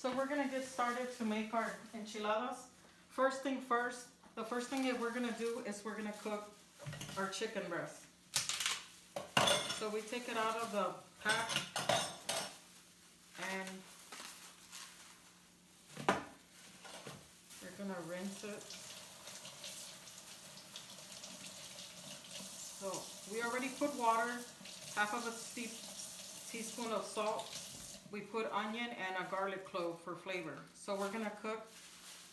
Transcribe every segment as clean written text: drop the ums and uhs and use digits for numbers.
So we're gonna get started to make our enchiladas. First thing first, the first thing that we're gonna do is we're gonna cook our chicken breast. So we take it out of the pack and we're gonna rinse it. So we already put water, half of a teaspoon of salt. We put onion and a garlic clove for flavor. So we're gonna cook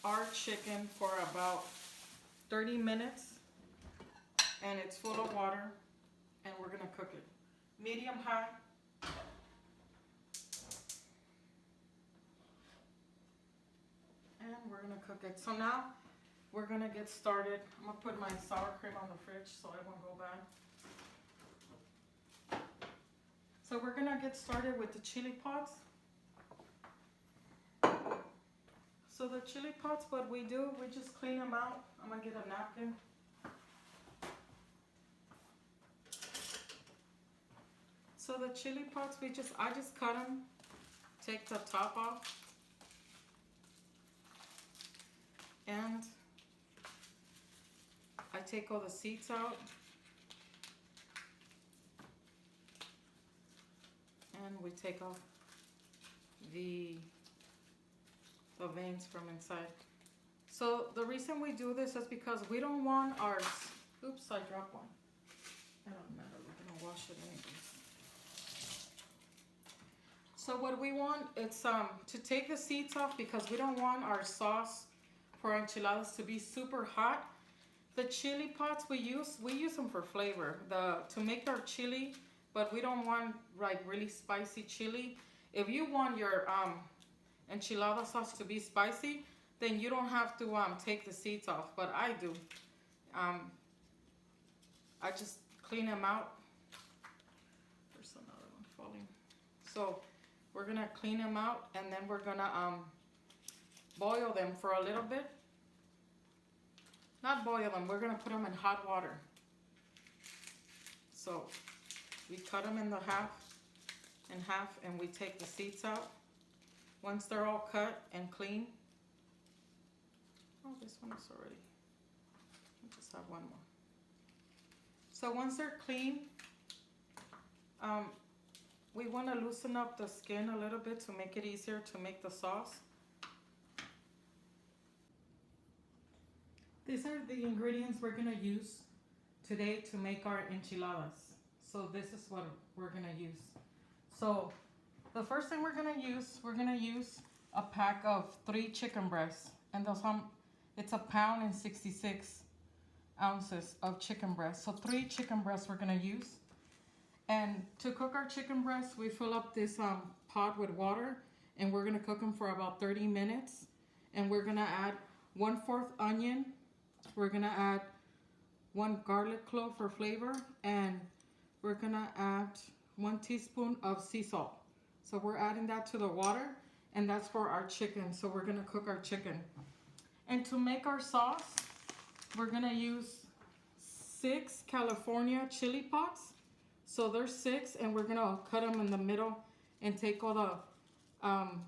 our chicken for about 30 minutes, and it's full of water, and we're gonna cook it medium high. And we're gonna cook it. So now we're gonna get started. I'm gonna put my sour cream on the fridge so it won't go bad. So we're gonna get started with the chili pots. So the chili pots, what we do, we just clean them out. I'm gonna get a napkin. So the chili pots, I just cut them, take the top off, and I take all the seeds out. And we take off the veins from inside. So the reason we do this is because we don't want our, oops, I dropped one. It doesn't matter, we're gonna wash it anyway. So what we want is to take the seeds off because we don't want our sauce for enchiladas to be super hot. The chili pots we use them for flavor, to make our chili, but we don't want like really spicy chili. If you want your enchilada sauce to be spicy, then you don't have to take the seeds off, but I do. I just clean them out. There's another one falling. So we're gonna clean them out, and then we're gonna boil them for a little bit. Not boil them, we're gonna put them in hot water. So we cut them in half, and we take the seeds out. Once they're all cut and clean. Oh, this one is already. I just have one more. So once they're clean, we want to loosen up the skin a little bit to make it easier to make the sauce. These are the ingredients we're going to use today to make our enchiladas. So this is what we're going to use. So the first thing we're going to use a pack of 3 chicken breasts. And it's 1 pound and 66 ounces of chicken breast. So 3 chicken breasts we're going to use. And to cook our chicken breasts, we fill up this pot with water, and we're gonna cook them for about 30 minutes. And we're gonna add 1/4 onion. We're gonna add 1 garlic clove for flavor, and we're gonna add 1 teaspoon of sea salt. So we're adding that to the water, and that's for our chicken. So we're gonna cook our chicken. And to make our sauce, we're gonna use 6 California chili pots. So there's 6, and we're gonna cut them in the middle and take all the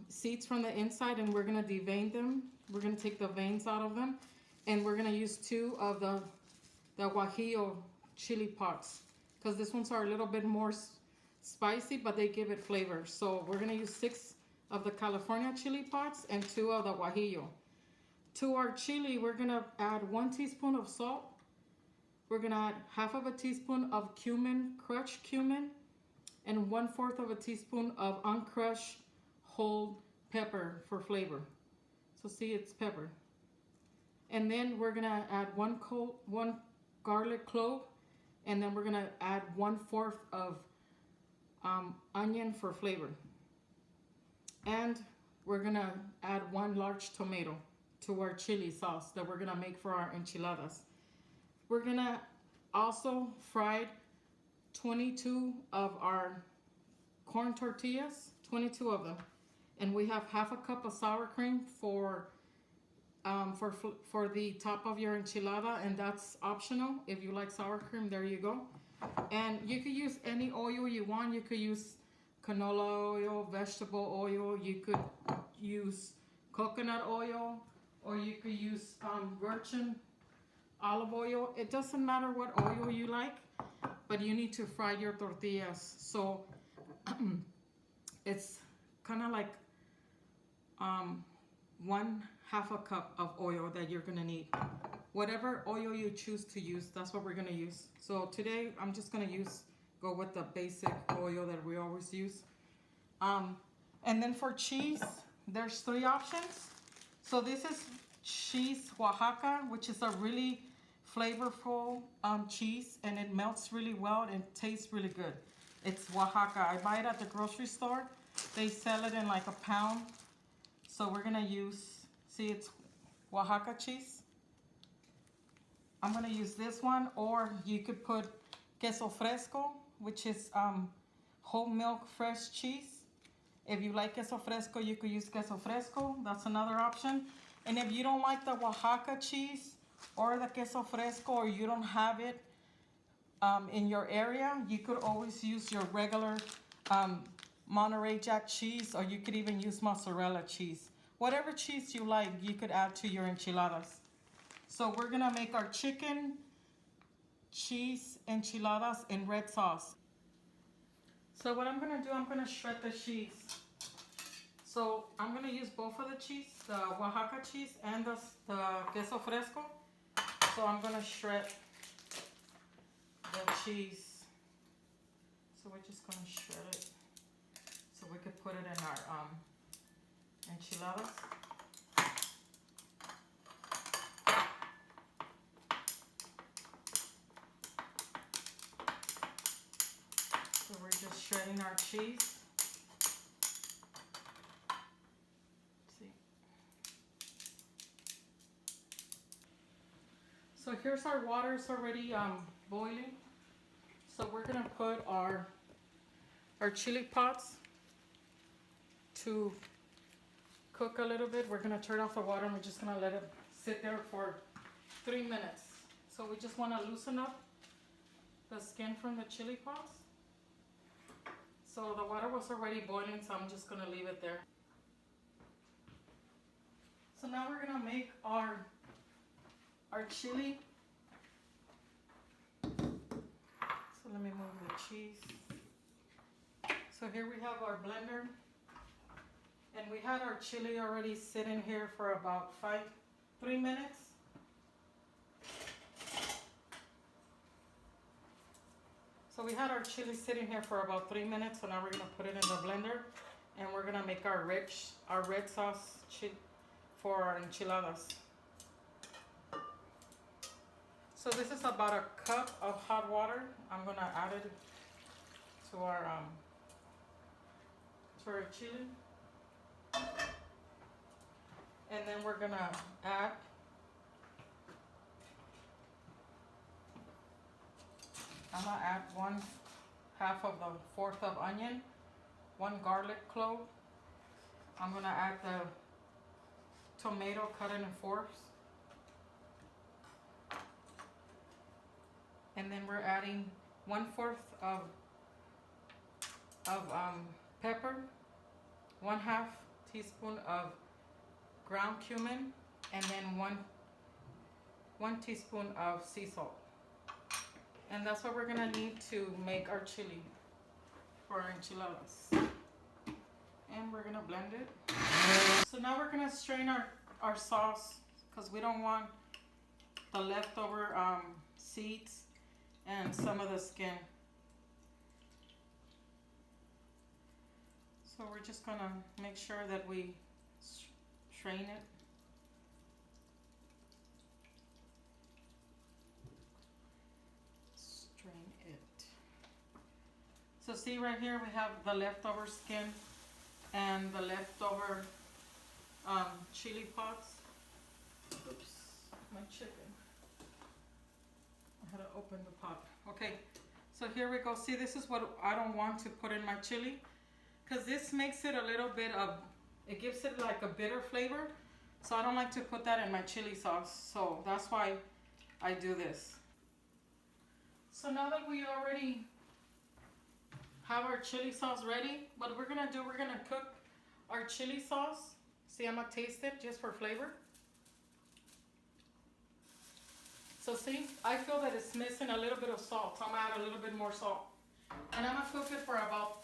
seeds from the inside, and we're gonna devein them. We're gonna take the veins out of them, and we're gonna use 2 of the guajillo chili pots, because these ones are a little bit more spicy, but they give it flavor. So we're gonna use 6 of the California chili pots and 2 of the guajillo. To our chili, we're gonna add 1 teaspoon of salt. We're gonna add half of a teaspoon of cumin, crushed cumin, and 1/4 of a teaspoon of uncrushed whole pepper for flavor. So see, it's pepper. And then we're gonna add 1 garlic clove, and then we're gonna add 1/4 of onion for flavor. And we're gonna add 1 large tomato to our chili sauce that we're gonna make for our enchiladas. We're gonna also fry 22 of our corn tortillas, 22 of them. And we have half a cup of sour cream for the top of your enchilada, and that's optional. If you like sour cream, there you go. And you could use any oil you want. You could use canola oil, vegetable oil. You could use coconut oil, or you could use virgin olive oil. It doesn't matter what oil you like, but you need to fry your tortillas. So it's kind of like 1/2 a cup of oil that you're gonna need. Whatever oil you choose to use, that's what we're gonna use. So today I'm just gonna go with the basic oil that we always use. And then for cheese, there's 3 options. So this is cheese Oaxaca, which is a really flavorful cheese, and it melts really well and tastes really good. It's Oaxaca. I buy it at the grocery store. They sell it in like a pound. So we're gonna use, see, it's Oaxaca cheese. I'm gonna use this one, or you could put queso fresco, which is whole milk fresh cheese. If you like queso fresco, you could use queso fresco. That's another option. And if you don't like the Oaxaca cheese or the queso fresco, or you don't have it in your area, you could always use your regular Monterey Jack cheese, or you could even use mozzarella cheese. Whatever cheese you like, you could add to your enchiladas. So we're gonna make our chicken cheese enchiladas in red sauce. So what I'm gonna do, I'm gonna shred the cheese. So I'm gonna use both of the cheese, the Oaxaca cheese and the queso fresco. So I'm gonna shred the cheese. So we're just gonna shred it so we could put it in our enchiladas. So we're just shredding our cheese. See. So here's our water. It's already boiling. So we're gonna put our chili pots to cook a little bit. We're gonna turn off the water and we're just gonna let it sit there for 3 minutes. So we just wanna loosen up the skin from the chili pots. So the water was already boiling, so I'm just gonna leave it there. So now we're gonna make our chili. So let me move the cheese. So here we have our blender. And we had our chili already sitting here for about 3 minutes. So we had our chili sitting here for about 3 minutes. So now we're gonna put it in the blender, and we're gonna make our red sauce for our enchiladas. So this is about a cup of hot water. I'm gonna add it to our chili. And then we're gonna add I'm gonna add 1/2 of the 1/4 of onion, 1 garlic clove. I'm gonna add the tomato cut in 4ths. And then we're adding 1/4 of pepper, 1/2 teaspoon of ground cumin, and then one teaspoon of sea salt. And that's what we're gonna need to make our chili for our enchiladas. And we're gonna blend it. So now we're gonna strain our sauce, because we don't want the leftover seeds and some of the skin. So we're just gonna make sure that we strain it. Strain it. So see right here we have the leftover skin and the leftover chili pots. Oops, my chicken. I had to open the pot. Okay, so here we go. See, this is what I don't want to put in my chili, because this makes it a little bit of, it gives it like a bitter flavor. So I don't like to put that in my chili sauce. So that's why I do this. So now that we already have our chili sauce ready, what we're gonna do, we're gonna cook our chili sauce See, I'm gonna taste it just for flavor. So see, I feel that it's missing a little bit of salt. So I'm gonna add a little bit more salt. And I'm gonna cook it for about,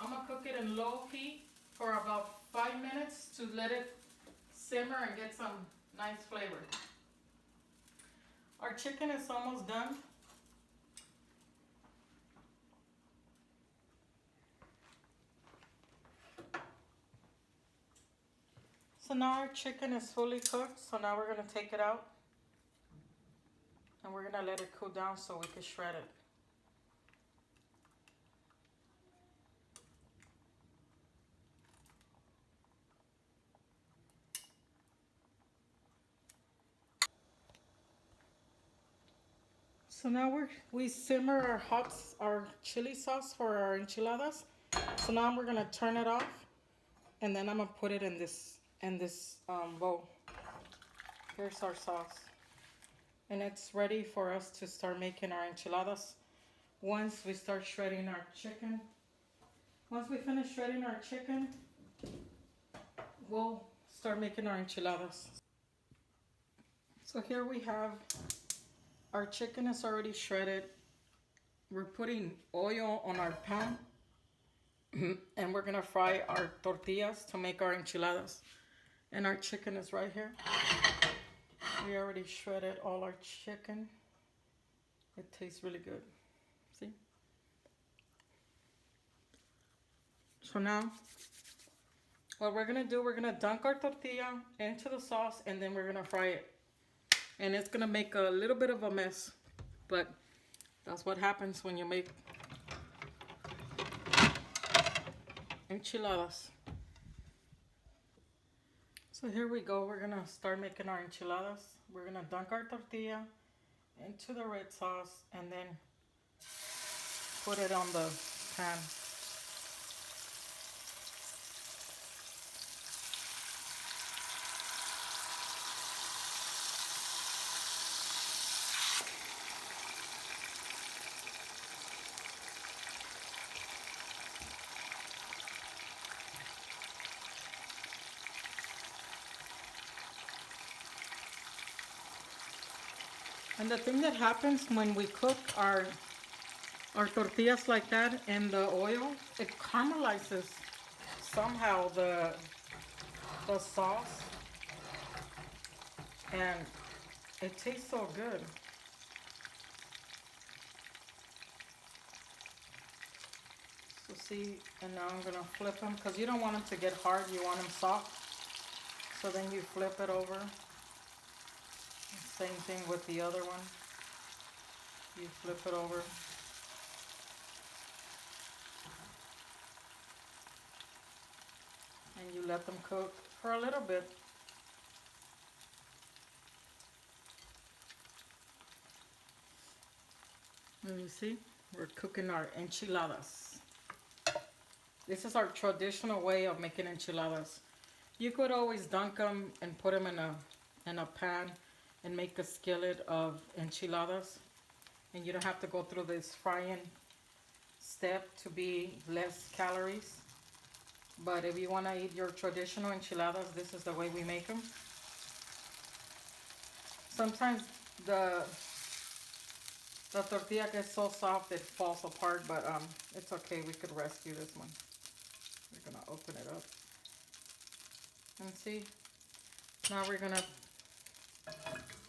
I'm gonna cook it in low heat for about 5 minutes to let it simmer and get some nice flavor. Our chicken is almost done. So now our chicken is fully cooked. So now we're gonna take it out and we're gonna let it cool down so we can shred it. So now we simmer our chili sauce for our enchiladas. So now we're gonna turn it off, and then I'm gonna put it in this bowl. Here's our sauce, and it's ready for us to start making our enchiladas. Once we start shredding our chicken, once we finish shredding our chicken, we'll start making our enchiladas. So here we have our chicken is already shredded. We're putting oil on our pan and we're gonna fry our tortillas to make our enchiladas. And our chicken is right here. We already shredded all our chicken. It tastes really good. See? So now, what we're gonna do, we're gonna dunk our tortilla into the sauce and then we're gonna fry it. And it's gonna make a little bit of a mess, but that's what happens when you make enchiladas. So here we go, we're gonna start making our enchiladas. We're gonna dunk our tortilla into the red sauce and then put it on the pan. And the thing that happens when we cook our tortillas like that in the oil, it caramelizes somehow the sauce, and it tastes so good. So see, and now I'm gonna flip them because you don't want them to get hard, you want them soft. So then you flip it over. Same thing with the other one. You flip it over. And you let them cook for a little bit. And you see, we're cooking our enchiladas. This is our traditional way of making enchiladas. You could always dunk them and put them in a pan and make a skillet of enchiladas, and you don't have to go through this frying step to be less calories. But if you want to eat your traditional enchiladas, this is the way we make them. Sometimes the tortilla gets so soft it falls apart, but it's okay, we could rescue this one. We're gonna open it up and see. Now we're gonna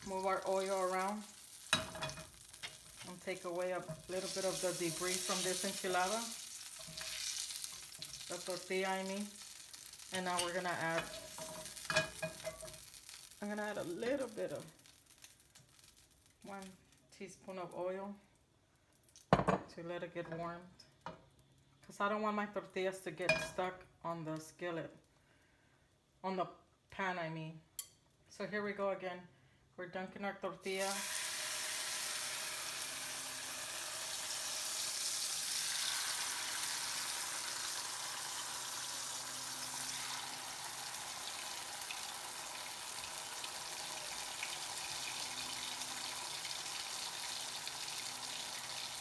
move our oil around and take away a little bit of the debris from this enchilada, the tortilla I mean. And now I'm gonna add a little bit of 1 teaspoon of oil to let it get warmed, because I don't want my tortillas to get stuck on the skillet, on the pan I mean. So here we go again. We're dunking our tortilla.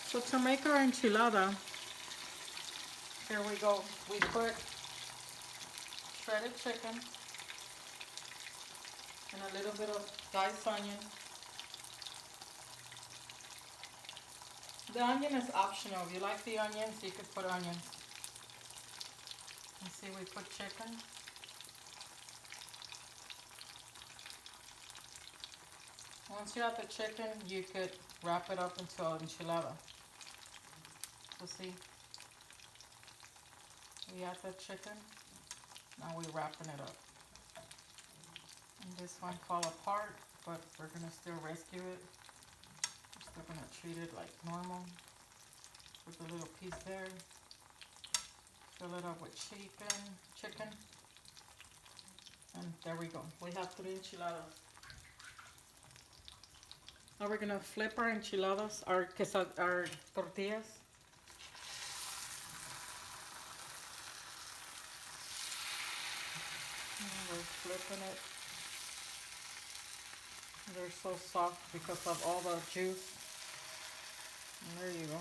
So to make our enchilada, here we go. We put shredded chicken and a little bit of diced onion. The onion is optional. If you like the onions, you could put onions. And see, we put chicken. Once you have the chicken, you could wrap it up into an enchilada. So see, we add the chicken. Now we're wrapping it up. And this one fall apart, but we're gonna still rescue it. We're still gonna treat it like normal. Put the little piece there. Fill it up with chicken. And there we go. We have 3 enchiladas. Now we're gonna flip our enchiladas, our tortillas. And we're flipping it. They're so soft because of all the juice. And there you go.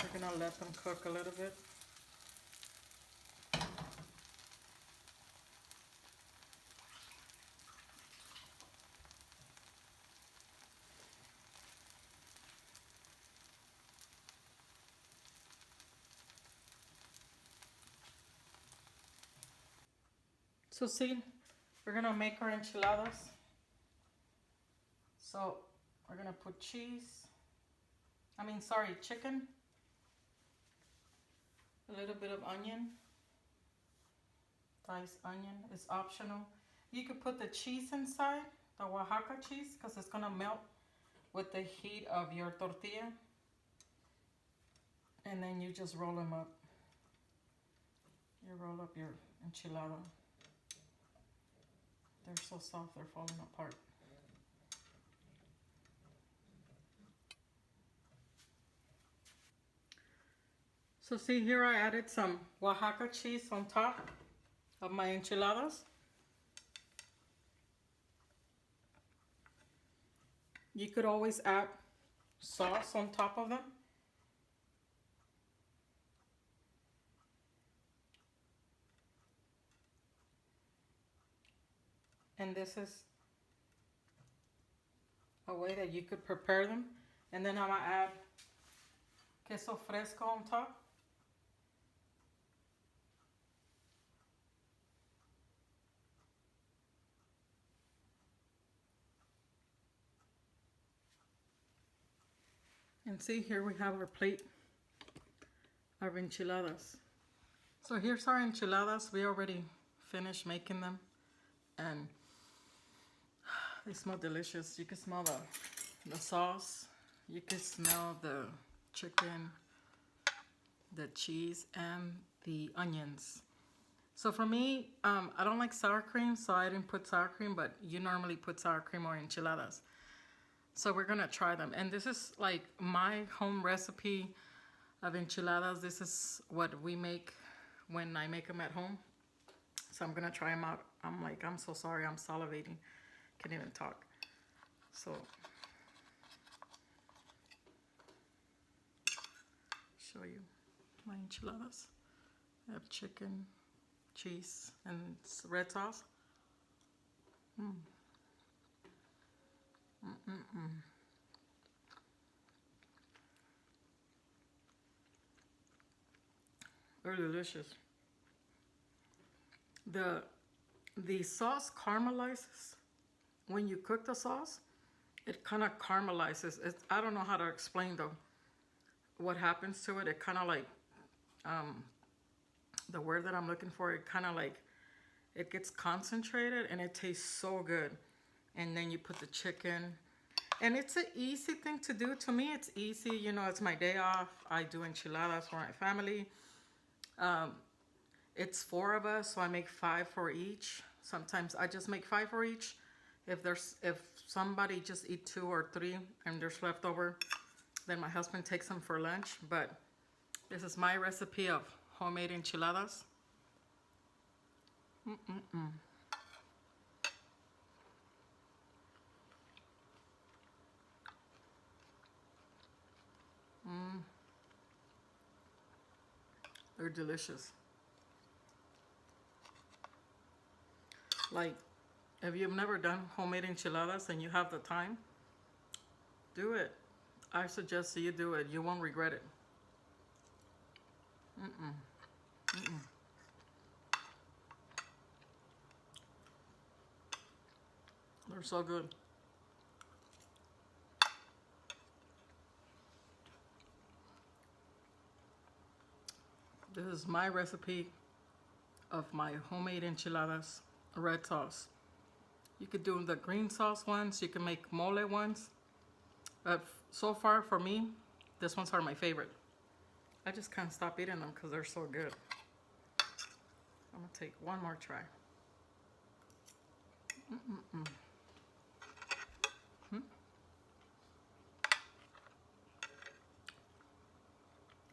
We're gonna let them cook a little bit. So see, we're gonna make our enchiladas. So we're gonna put chicken, a little bit of onion, diced onion is optional. You could put the cheese inside, the Oaxaca cheese, because it's gonna melt with the heat of your tortilla. And then you just roll them up. You roll up your enchilada. They're so soft, they're falling apart. So see here, I added some Oaxaca cheese on top of my enchiladas. You could always add sauce on top of them. And this is a way that you could prepare them. And then I'm gonna add queso fresco on top. And see, here we have our plate of enchiladas. So here's our enchiladas. We already finished making them. And they smell delicious. You can smell the sauce. You can smell the chicken, the cheese, and the onions. So for me, I don't like sour cream, so I didn't put sour cream, but you normally put sour cream on enchiladas. So we're gonna try them. And this is like my home recipe of enchiladas. This is what we make when I make them at home. So I'm gonna try them out. I'm so sorry, I'm salivating. Can't even talk. So, show you my enchiladas. I have chicken, cheese, and red sauce. Very delicious. The sauce caramelizes when you cook the sauce. It kind of caramelizes. I don't know how to explain though what happens to it. It kind of like the word that I'm looking for. It kind of like it gets concentrated and it tastes so good. And then you put the chicken. And it's an easy thing to do. To me, it's easy. You know, it's my day off. I do enchiladas for my family. It's 4 of us, so I make 5 for each. Sometimes I just make 5 for each. If somebody just eat 2 or 3 and there's leftover, then my husband takes them for lunch. But this is my recipe of homemade enchiladas. They're delicious. Like, if you've never done homemade enchiladas and you have the time, do it. I suggest you do it. You won't regret it. They're so good. This is my recipe of my homemade enchiladas, red sauce. You could do the green sauce ones. You can make mole ones. But so far for me, this ones are my favorite. I just can't stop eating them because they're so good. I'm gonna take one more try.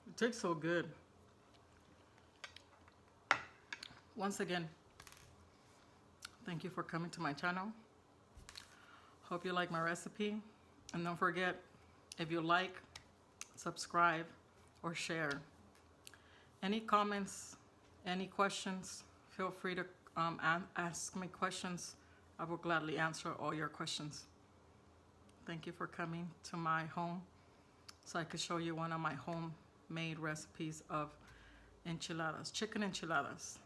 It tastes so good. Once again, thank you for coming to my channel. Hope you like my recipe. And don't forget, if you like, subscribe or share. Any comments, any questions, feel free to ask me questions. I will gladly answer all your questions. Thank you for coming to my home so I could show you one of my homemade recipes of enchiladas, chicken enchiladas.